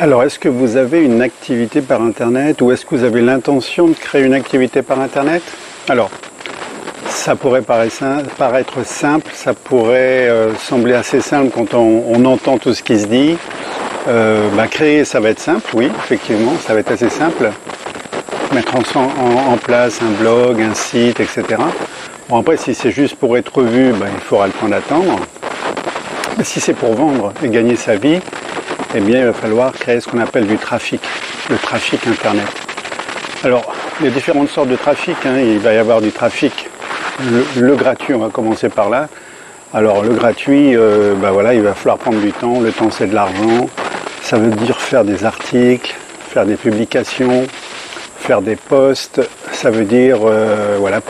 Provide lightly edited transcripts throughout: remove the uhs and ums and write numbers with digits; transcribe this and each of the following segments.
Alors, est-ce que vous avez une activité par Internet ou est-ce que vous avez l'intention de créer une activité par Internet? Alors, ça pourrait paraître simple, ça pourrait sembler assez simple quand on entend tout ce qui se dit. Créer, ça va être simple, oui, effectivement, ça va être assez simple. Mettre en place un blog, un site, etc. Bon, après, si c'est juste pour être vu, il faudra le temps d'attendre. Mais si c'est pour vendre et gagner sa vie, eh bien, il va falloir créer ce qu'on appelle du trafic, le trafic Internet. Alors, il y a différentes sortes de trafic, hein. Il va y avoir du trafic, le gratuit, on va commencer par là. Alors, le gratuit, il va falloir prendre du temps. Le temps, c'est de l'argent. Ça veut dire faire des articles, faire des publications, faire des posts. Ça veut dire,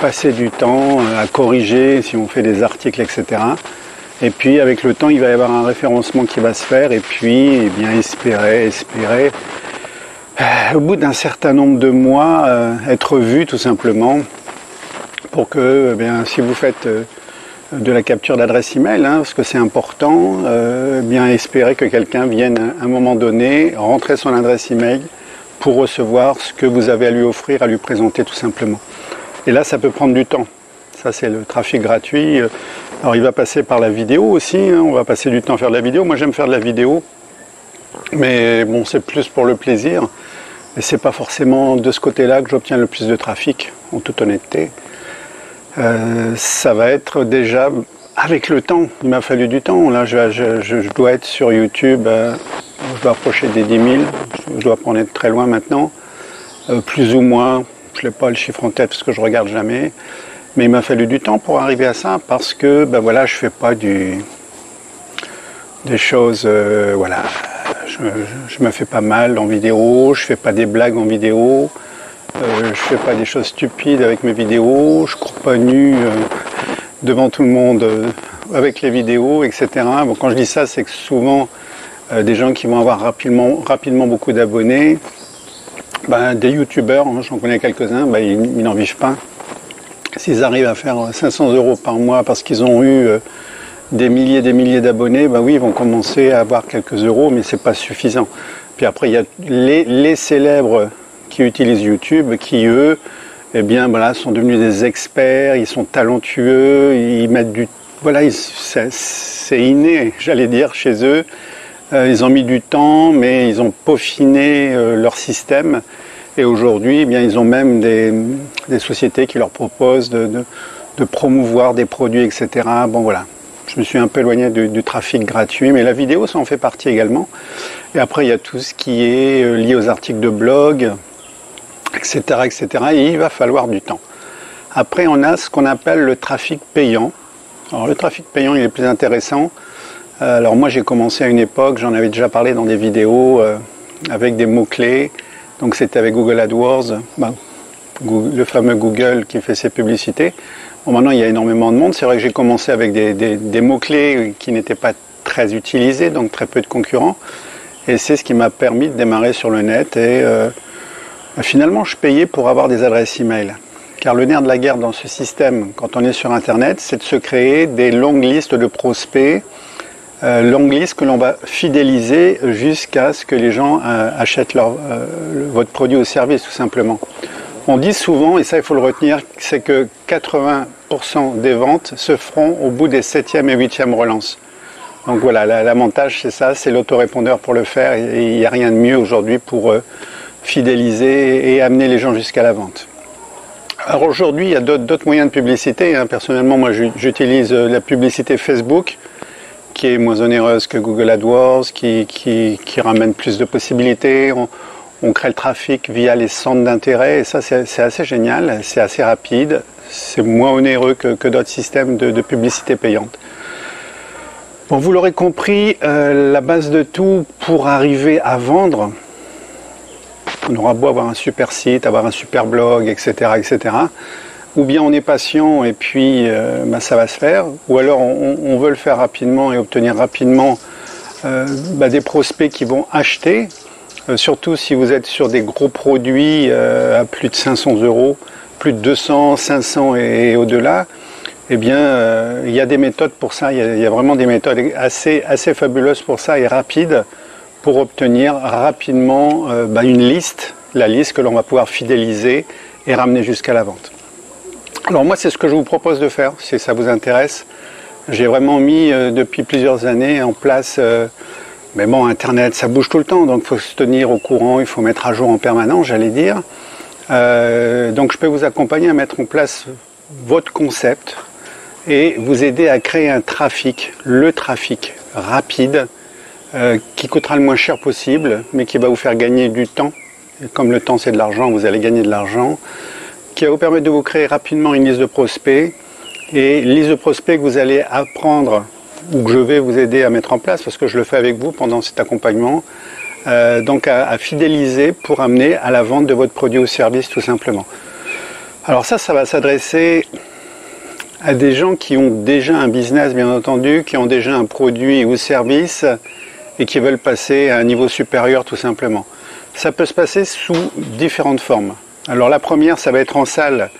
passer du temps à corriger si on fait des articles, etc. Et puis avec le temps, il va y avoir un référencement qui va se faire et puis espérer, au bout d'un certain nombre de mois, être vu tout simplement pour que, si vous faites de la capture d'adresse email, parce que c'est important, espérer que quelqu'un vienne à un moment donné rentrer son adresse email pour recevoir ce que vous avez à lui offrir, à lui présenter tout simplement. Et là, ça peut prendre du temps. Ça, c'est le trafic gratuit. Alors, il va passer par la vidéo aussi. On va passer du temps à faire de la vidéo. Moi, j'aime faire de la vidéo. Mais bon, c'est plus pour le plaisir. Et c'est pas forcément de ce côté-là que j'obtiens le plus de trafic, en toute honnêteté. Ça va être déjà avec le temps. Il m'a fallu du temps. Là, je dois être sur YouTube. Je dois approcher des 10 000. Je dois pas en être très loin maintenant. Plus ou moins. Je n'ai pas le chiffre en tête parce que je regarde jamais. Mais il m'a fallu du temps pour arriver à ça parce que je fais pas des choses, je me fais pas mal en vidéo, je fais pas des blagues en vidéo, je fais pas des choses stupides avec mes vidéos, je cours pas nu devant tout le monde avec les vidéos, etc. Bon, quand je dis ça, c'est que souvent des gens qui vont avoir rapidement beaucoup d'abonnés, des youtubeurs, j'en connais quelques-uns, ils n'en vivent pas. S'ils arrivent à faire 500 € par mois parce qu'ils ont eu des milliers d'abonnés, oui, ils vont commencer à avoir quelques euros, mais c'est pas suffisant. Puis après, il y a les célèbres qui utilisent YouTube, qui eux, sont devenus des experts, ils sont talentueux, ils mettent c'est inné, j'allais dire, chez eux. Ils ont mis du temps, mais ils ont peaufiné leur système. Et aujourd'hui, ils ont même des sociétés qui leur proposent de promouvoir des produits, etc. Bon, voilà. Je me suis un peu éloigné du trafic gratuit, mais la vidéo, ça en fait partie également. Et après, il y a tout ce qui est lié aux articles de blog, etc., etc. Et il va falloir du temps. Après, on a ce qu'on appelle le trafic payant. Alors, le trafic payant, il est plus intéressant. Alors, moi, j'ai commencé à une époque, j'en avais déjà parlé dans des vidéos, avec des mots-clés. Donc c'était avec Google AdWords, le fameux Google qui fait ses publicités. Bon, maintenant il y a énormément de monde. C'est vrai que j'ai commencé avec des mots-clés qui n'étaient pas très utilisés, donc très peu de concurrents. Et c'est ce qui m'a permis de démarrer sur le net. Et finalement, je payais pour avoir des adresses email. Car le nerf de la guerre dans ce système, quand on est sur Internet, c'est de se créer des longues listes de prospects, longue liste que l'on va fidéliser jusqu'à ce que les gens achètent votre produit ou service, tout simplement. On dit souvent, et ça il faut le retenir, c'est que 80% des ventes se feront au bout des 7e et 8e relances. Donc voilà, l'avantage c'est ça, c'est l'autorépondeur pour le faire, et il n'y a rien de mieux aujourd'hui pour fidéliser et amener les gens jusqu'à la vente. Alors aujourd'hui, il y a d'autres moyens de publicité. Personnellement, moi j'utilise la publicité Facebook, qui est moins onéreuse que Google AdWords, qui ramène plus de possibilités. On crée le trafic via les centres d'intérêt, et ça c'est assez génial, c'est assez rapide, c'est moins onéreux que d'autres systèmes de publicité payante. Bon, vous l'aurez compris, la base de tout pour arriver à vendre, on aura beau avoir un super site, avoir un super blog, etc., etc., ou bien on est patient et puis ça va se faire, ou alors on veut le faire rapidement et obtenir rapidement des prospects qui vont acheter, surtout si vous êtes sur des gros produits à plus de 500 €, plus de 200, 500 et au-delà. Eh bien, il y a des méthodes pour ça, il y a vraiment des méthodes assez fabuleuses pour ça et rapides pour obtenir rapidement une liste, la liste que l'on va pouvoir fidéliser et ramener jusqu'à la vente. Alors moi, c'est ce que je vous propose de faire, si ça vous intéresse. J'ai vraiment mis depuis plusieurs années en place, mais bon, Internet, ça bouge tout le temps, donc il faut se tenir au courant, il faut mettre à jour en permanence, j'allais dire. Donc je peux vous accompagner à mettre en place votre concept et vous aider à créer un trafic, le trafic rapide, qui coûtera le moins cher possible, mais qui va vous faire gagner du temps. Et comme le temps c'est de l'argent, vous allez gagner de l'argent, qui va vous permettre de vous créer rapidement une liste de prospects, et liste de prospects que vous allez apprendre, ou que je vais vous aider à mettre en place, parce que je le fais avec vous pendant cet accompagnement, donc à fidéliser pour amener à la vente de votre produit ou service tout simplement. Alors ça va s'adresser à des gens qui ont déjà un business bien entendu, qui ont déjà un produit ou service et qui veulent passer à un niveau supérieur tout simplement. Ça peut se passer sous différentes formes. Alors la première, ça va être en salle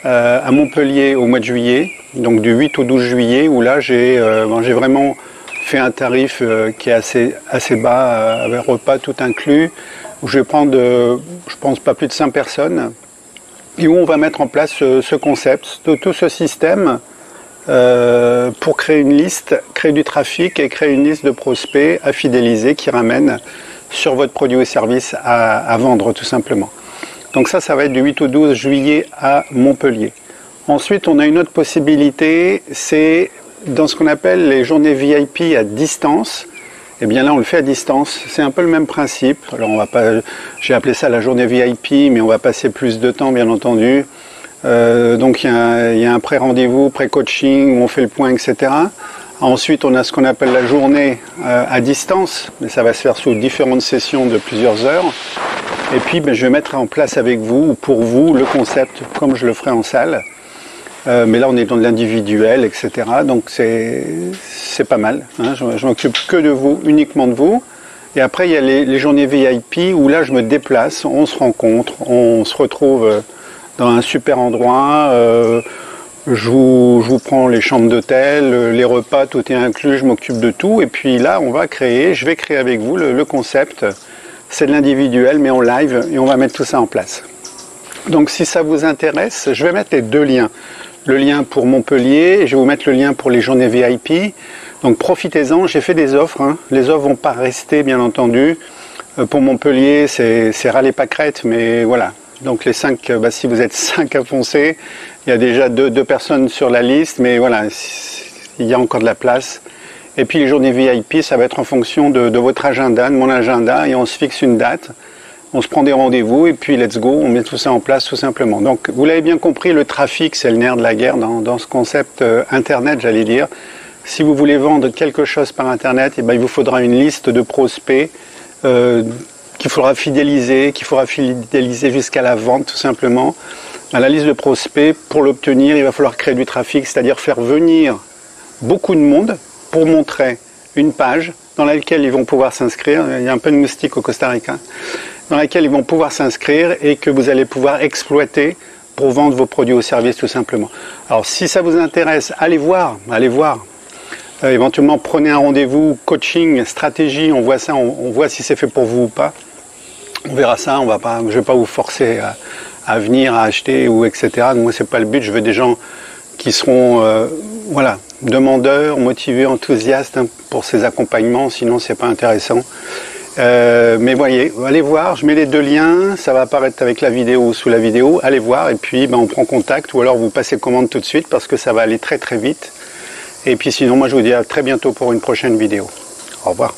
à Montpellier au mois de juillet, donc du 8 au 12 juillet, où là j'ai vraiment fait un tarif qui est assez bas, avec repas tout inclus, où je vais prendre, je pense, pas plus de 5 personnes, et où on va mettre en place ce concept, tout ce système, pour créer une liste, créer du trafic et créer une liste de prospects à fidéliser qui ramènent sur votre produit ou service à vendre tout simplement. Donc ça va être du 8 au 12 juillet à Montpellier. Ensuite, on a une autre possibilité, c'est dans ce qu'on appelle les journées VIP à distance. Et bien là, on le fait à distance. C'est un peu le même principe. Alors on va pas, j'ai appelé ça la journée VIP, mais on va passer plus de temps, bien entendu. Donc il y a un pré-rendez-vous, pré-coaching, où on fait le point, etc. Ensuite, on a ce qu'on appelle la journée à distance, mais ça va se faire sous différentes sessions de plusieurs heures. Et puis, je vais mettre en place avec vous, ou pour vous, le concept comme je le ferai en salle. Mais là, on est dans de l'individuel, etc. Donc, c'est pas mal. Hein. Je m'occupe que de vous, uniquement de vous. Et après, il y a les journées VIP où là, je me déplace, on se rencontre, on se retrouve dans un super endroit. Je vous prends les chambres d'hôtel, les repas, tout est inclus, je m'occupe de tout. Et puis là, je vais créer avec vous le concept. C'est de l'individuel, mais en live, et on va mettre tout ça en place. Donc si ça vous intéresse, je vais mettre les deux liens. Le lien pour Montpellier, et je vais vous mettre le lien pour les journées VIP. Donc profitez-en, j'ai fait des offres. Hein. Les offres vont pas rester, bien entendu. Pour Montpellier, c'est râler pas crête, mais voilà. Donc les 5, si vous êtes 5 à foncer, il y a déjà deux personnes sur la liste, mais voilà, il y a encore de la place. Et puis les journées VIP, ça va être en fonction de votre agenda, de mon agenda, et on se fixe une date, on se prend des rendez-vous, et puis let's go, on met tout ça en place tout simplement. Donc vous l'avez bien compris, le trafic, c'est le nerf de la guerre dans ce concept Internet, j'allais dire. Si vous voulez vendre quelque chose par Internet, il vous faudra une liste de prospects qu'il faudra fidéliser jusqu'à la vente tout simplement. La liste de prospects, pour l'obtenir, il va falloir créer du trafic, c'est-à-dire faire venir beaucoup de monde pour montrer une page dans laquelle ils vont pouvoir s'inscrire. Il y a un peu de moustique au Costa Rica. Dans laquelle ils vont pouvoir s'inscrire et que vous allez pouvoir exploiter pour vendre vos produits ou services tout simplement. Alors si ça vous intéresse, allez voir. Éventuellement prenez un rendez-vous, coaching, stratégie, on voit ça, on voit si c'est fait pour vous ou pas. On verra ça, je ne vais pas vous forcer à venir, à acheter ou etc. Donc, moi c'est pas le but, je veux des gens qui seront demandeurs, motivés, enthousiastes pour ces accompagnements, sinon c'est pas intéressant. Mais voyez, allez voir, je mets les deux liens, ça va apparaître avec la vidéo ou sous la vidéo, allez voir et puis on prend contact ou alors vous passez commande tout de suite parce que ça va aller très très vite. Et puis sinon moi je vous dis à très bientôt pour une prochaine vidéo. Au revoir.